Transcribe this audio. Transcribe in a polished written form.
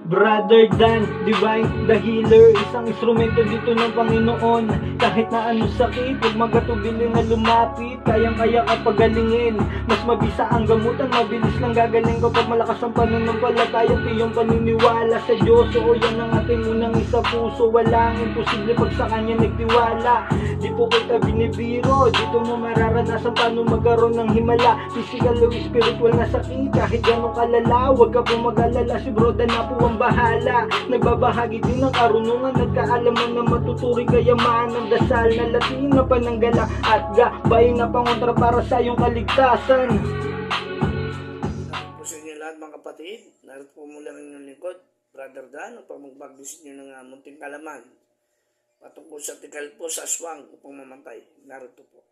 Brother Dan, Divine, the Healer, isang instrumento dito ng Panginoon. Kahit na anong sakit, huwag magatubili na lumapit. Kayang-kaya ka pagalingin, mas mabisa ang gamutan. Mabilis lang gagaling kapag malakas ang pananampalataya. Tiyong paniniwala sa Diyos, oo yan ang ating unang isa puso. Walang imposible pag sa Kanya nagtiwala. Di po kita binibiro, dito mo mararanasan paano magkaroon ng himala. Physical o spiritual na sakit, kahit ganong kalala. Huwag ka pong mag-alala, si Bro Dan na po ang bahala. Nagbabahagi din ng karunungan, nagkaalaman na matuturing kayamanan ng dasal na latin na pananggala at gabay na pangontra para sa iyong kaligtasan. Po sa inyo lahat mga kapatid, narito po mula ng inyong lingkod, Brother Dan, upang mag-visit nyo ng Munting Kalaman patungkol sa tikal po sa aswang upang mamatay. Narito po.